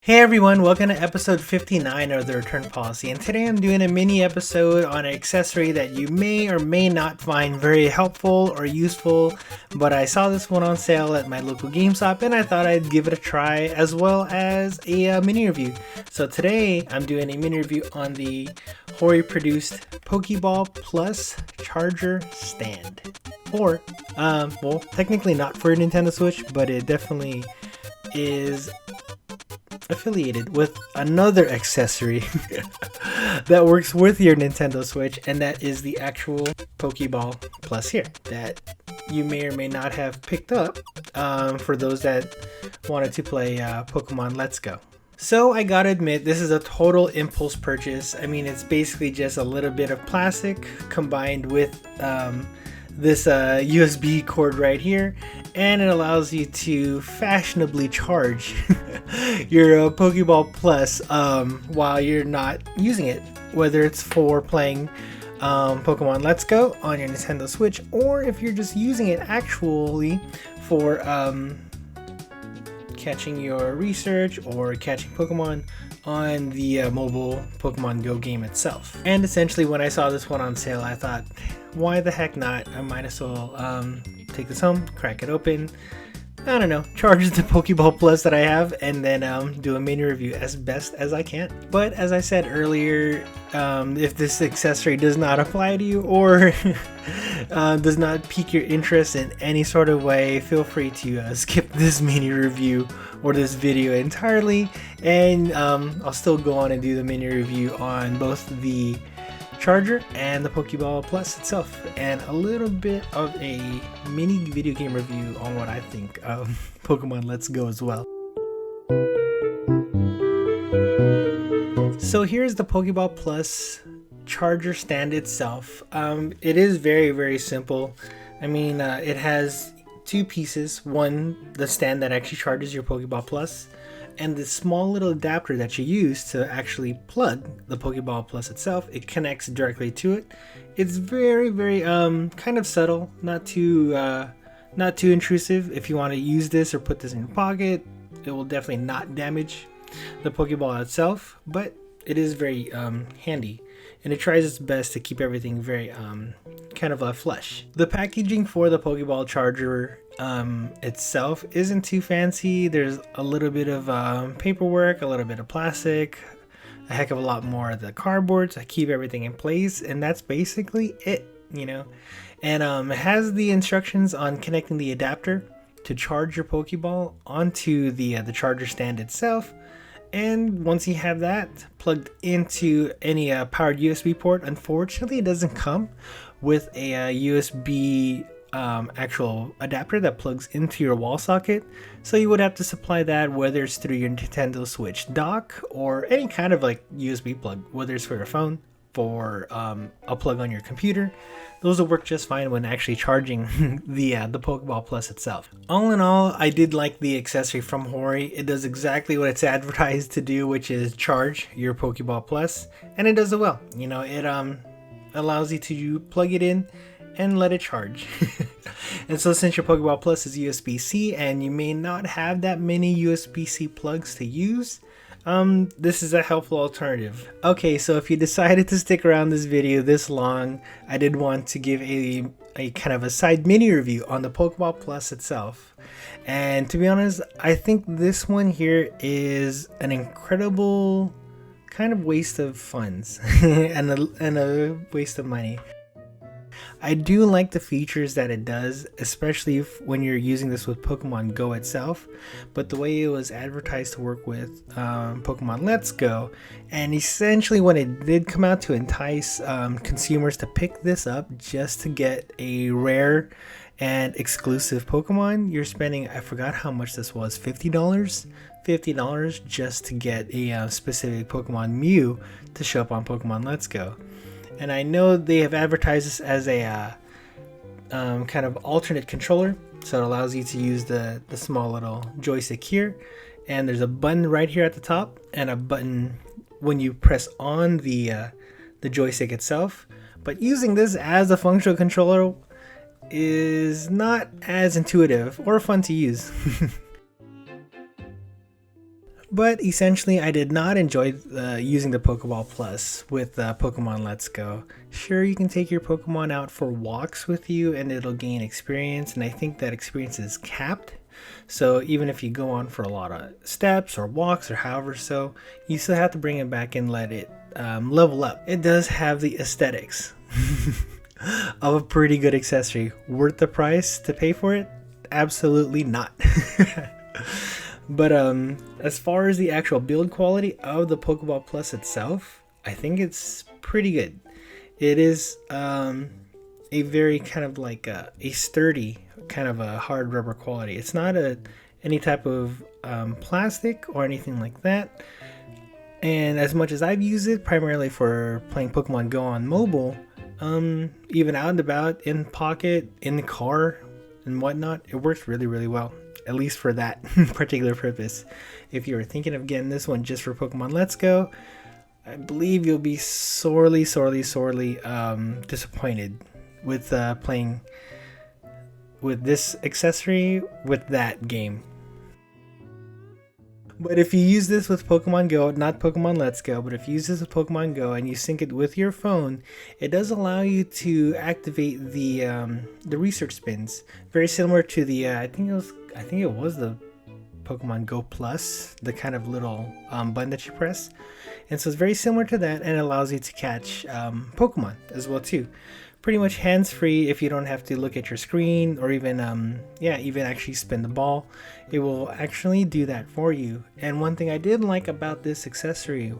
Hey everyone, welcome to episode 59 of the Return Policy, and today I'm doing a mini episode on an accessory that you may or may not find very helpful or useful, but I saw this one on sale at my local GameStop and I thought I'd give it a try as well as a mini review. So today I'm doing a mini review on the HORI produced Poké Ball Plus charger stand. Or, well, technically not for Nintendo Switch, but it definitely is affiliated with another accessory that works with your Nintendo Switch, and that is the Actual Poké Ball Plus here that you may or may not have picked up for those that wanted to play Pokemon Let's Go. So I gotta admit, this is a total impulse purchase. I mean, it's basically just a little bit of plastic combined with this USB cord right here, and it allows you to fashionably charge your Pokeball Plus while you're not using it, whether it's for playing Pokemon Let's Go on your Nintendo Switch, or if you're just using it actually for catching your research or catching Pokemon on the mobile Pokemon Go game itself. And essentially when I saw this one on sale, I thought, why the heck not? I might as well take this home, crack it open, I don't know, charge the Pokeball Plus that I have, and then do a mini review as best as I can. But as I said earlier, if this accessory does not apply to you or does not pique your interest in any sort of way, feel free to skip this mini review or this video entirely, and I'll still go on and do the mini review on both the charger and the Pokeball Plus itself, and a little bit of a mini video game review on what I think of Pokemon Let's Go as well. So here's the Pokeball Plus charger stand itself. It is very simple. I mean, it has two pieces. One, the stand that actually charges your Pokeball Plus, and the small little adapter that you use to actually plug the Pokeball Plus itself. It connects directly to it. It's very kind of subtle, not too intrusive. If you want to use this or put this in your pocket, it will definitely not damage the Pokeball itself, but it is very handy, and it tries its best to keep everything very kind of flush. The packaging for the Pokeball charger itself isn't too fancy. There's a little bit of paperwork, a little bit of plastic, a heck of a lot more of the cardboard to keep everything in place, and that's basically it, you know. And it has the instructions on connecting the adapter to charge your Pokeball onto the charger stand itself. And once you have that plugged into any powered USB port, unfortunately it doesn't come with a USB actual adapter that plugs into your wall socket, so you would have to supply that, whether it's through your Nintendo Switch dock or any kind of like USB plug, whether it's for your phone, for a plug on your computer. Those will work just fine when actually charging the Pokeball Plus itself. All in all, I did like the accessory from HORI. It does exactly what it's advertised to do, which is charge your Pokeball Plus, and it does it well. You know, it allows you to plug it in and let it charge. And so since your Pokeball Plus is USB-C and you may not have that many USB-C plugs to use, this is a helpful alternative. Okay, so if you decided to stick around this video this long, I did want to give a kind of a side mini review on the Pokeball Plus itself. And to be honest, I think this one here is an incredible kind of waste of funds and a waste of money. I do like the features that it does, especially when you're using this with Pokemon Go itself, but the way it was advertised to work with Pokemon Let's Go, and essentially when it did come out to entice consumers to pick this up just to get a rare and exclusive Pokemon, you're spending, I forgot how much this was, $50 just to get a specific Pokemon Mew to show up on Pokemon Let's Go. And I know they have advertised this as a kind of alternate controller, so it allows you to use the small little joystick here, and there's a button right here at the top and a button when you press on the joystick itself. But using this as a functional controller is not as intuitive or fun to use. But essentially, I did not enjoy using the Pokeball Plus with Pokemon Let's Go. Sure, you can take your Pokemon out for walks with you and it'll gain experience, and I think that experience is capped. So even if you go on for a lot of steps or walks or however so, you still have to bring it back and let it level up. It does have the aesthetics of a pretty good accessory. Worth the price to pay for it? Absolutely not. But as far as the actual build quality of the Pokeball Plus itself, I think it's pretty good. It is a very kind of like a sturdy kind of a hard rubber quality. It's not any type of plastic or anything like that. And as much as I've used it primarily for playing Pokemon Go on mobile, even out and about, in pocket, in the car and whatnot, it works really, really well. At least for that particular purpose. If you were thinking of getting this one just for Pokemon Let's Go, I believe you'll be sorely disappointed with playing with this accessory with that game. But if you use this with Pokemon Go, not Pokemon Let's Go, but if you use this with Pokemon Go and you sync it with your phone, it does allow you to activate the research spins, very similar to the I think it was the Pokemon Go Plus, the kind of little button that you press, and so it's very similar to that, and it allows you to catch Pokemon as well too. Pretty much hands-free if you don't have to look at your screen or even actually spin the ball. It will actually do that for you. And one thing I did like about this accessory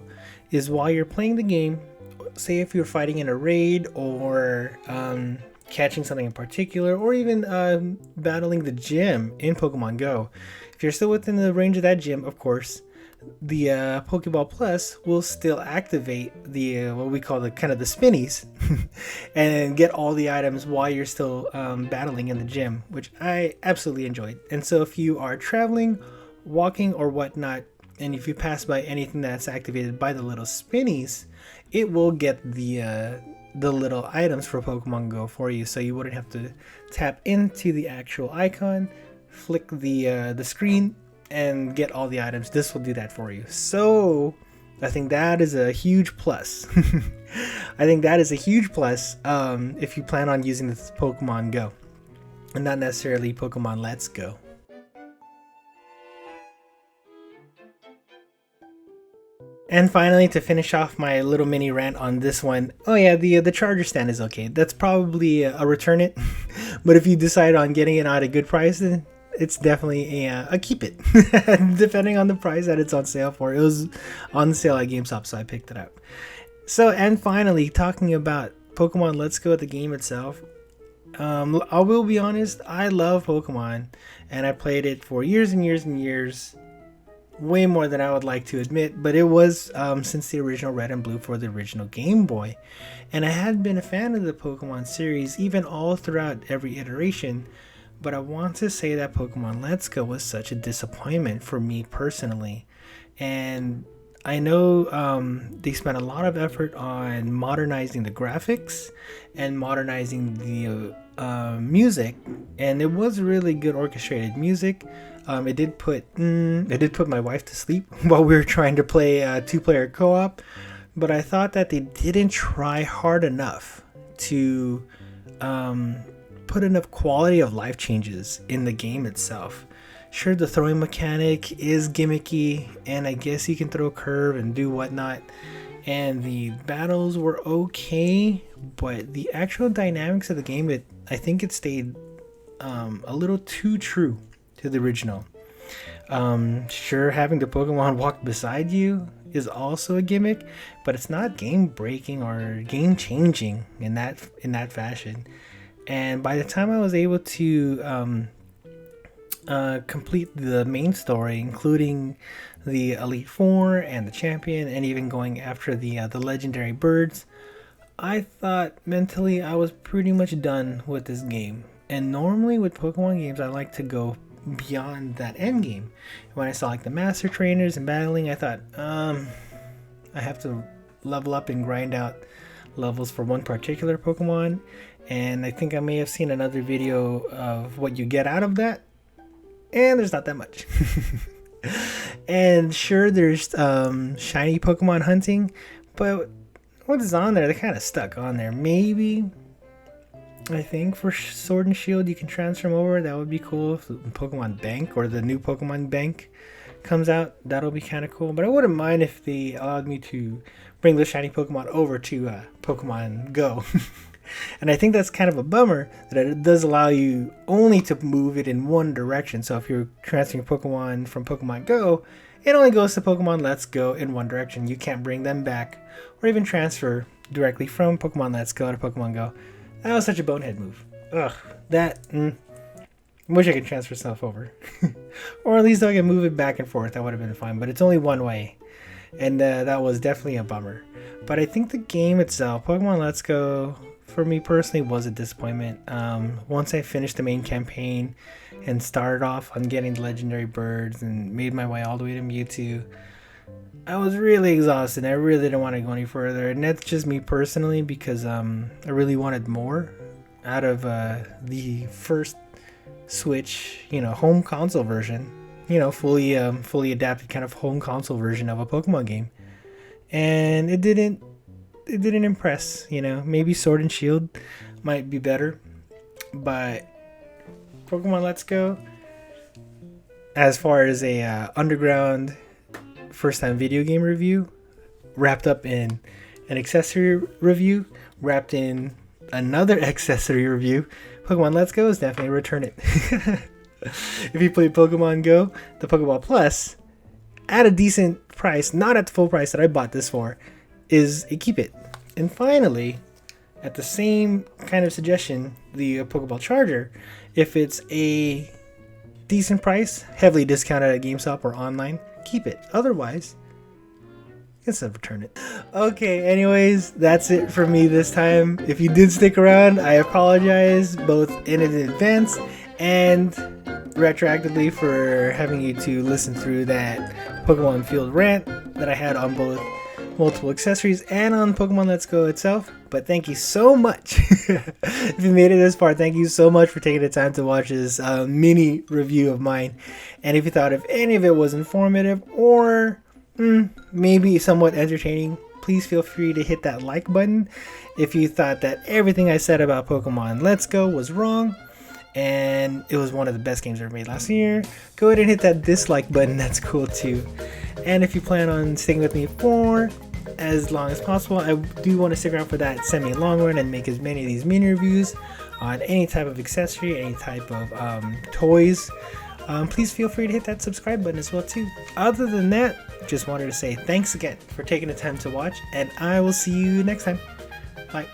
is while you're playing the game, say if you're fighting in a raid or catching something in particular, or even battling the gym in Pokemon Go, if you're still within the range of that gym, of course, the Pokeball Plus will still activate the what we call the kind of the spinnies and get all the items while you're still battling in the gym, which I absolutely enjoyed. And so if you are traveling, walking or whatnot, and if you pass by anything that's activated by the little spinnies, it will get the little items for Pokemon Go for you, so you wouldn't have to tap into the actual icon, flick the screen, and get all the items. This will do that for you. So I think that is a huge plus. I think that is a huge plus if you plan on using this Pokemon Go and not necessarily Pokemon Let's Go. And finally, to finish off my little mini rant on this one, oh yeah, the charger stand is okay. That's probably a return it, but if you decide on getting it at a good price, then it's definitely a keep it, depending on the price that it's on sale for. It was on sale at GameStop, so I picked it up. So, and finally, talking about Pokemon Let's Go, the game itself, I will be honest, I love Pokemon, and I played it for years and years and years, way more than I would like to admit, but it was since the original Red and Blue for the original Game Boy, and I had been a fan of the Pokemon series even all throughout every iteration. But I want to say that Pokemon Let's Go was such a disappointment for me personally. And I know they spent a lot of effort on modernizing the graphics and modernizing the music. And it was really good orchestrated music. It did put my wife to sleep while we were trying to play two-player co-op. But I thought that they didn't try hard enough to put enough quality of life changes in the game itself. Sure, the throwing mechanic is gimmicky, and I guess you can throw a curve and do whatnot, and the battles were okay, but the actual dynamics of the game, I think it stayed a little too true to the original. Sure, having the Pokemon walk beside you is also a gimmick, but it's not game breaking or game changing in that fashion. And by the time I was able to complete the main story, including the Elite Four and the Champion, and even going after the legendary birds, I thought mentally I was pretty much done with this game. And normally with Pokemon games, I like to go beyond that end game. When I saw like the Master Trainers and battling, I thought, I have to level up and grind out levels for one particular Pokemon. And I think I may have seen another video of what you get out of that, and there's not that much. And sure, there's shiny Pokemon hunting, but what is on there? They're kind of stuck on there. Maybe, I think for Sword and Shield you can transfer them over. That would be cool. If the Pokemon Bank or the new Pokemon Bank comes out, that'll be kind of cool. But I wouldn't mind if they allowed me to bring the shiny Pokemon over to Pokemon Go. And I think that's kind of a bummer that it does allow you only to move it in one direction. So if you're transferring Pokemon from Pokemon Go, it only goes to Pokemon Let's Go in one direction. You can't bring them back or even transfer directly from Pokemon Let's Go to Pokemon Go. That was such a bonehead move. Ugh, that, wish I could transfer stuff over. Or at least I can move it back and forth. That would have been fine, but it's only one way. And that was definitely a bummer. But I think the game itself, Pokemon Let's Go, for me personally, was a disappointment. Once I finished the main campaign and started off on getting the legendary birds and made my way all the way to Mewtwo, I was really exhausted. I really didn't want to go any further, and that's just me personally because I really wanted more out of the first Switch, home console version, fully adapted kind of home console version of a Pokemon game, and it didn't impress. Maybe Sword and Shield might be better, but Pokemon Let's Go, as far as a underground first time video game review, wrapped up in an accessory review, wrapped in another accessory review, Pokemon Let's Go is definitely return it. If you play Pokemon Go, the Pokeball Plus, at a decent price, not at the full price that I bought this for, is a keep it. And finally, at the same kind of suggestion, the Pokeball Charger, if it's a decent price, heavily discounted at GameStop or online, keep it. Otherwise, you can return it. Okay, anyways, that's it for me this time. If you did stick around, I apologize both in advance and retroactively for having you to listen through that Pokemon Field rant that I had on both multiple accessories and on Pokemon Let's Go itself. But thank you so much. If you made it this far, thank you so much for taking the time to watch this mini review of mine. And if you thought if any of it was informative or maybe somewhat entertaining, please feel free to hit that like button. If you thought that everything I said about Pokemon Let's Go was wrong and it was one of the best games ever made last year, go ahead and hit that dislike button. That's cool too. And if you plan on sticking with me for as long as possible, I do want to stick around for that semi-long run and make as many of these mini reviews on any type of accessory, any type of toys. Please feel free to hit that subscribe button as well too. Other than that, just wanted to say thanks again for taking the time to watch, and I will see you next time. Bye.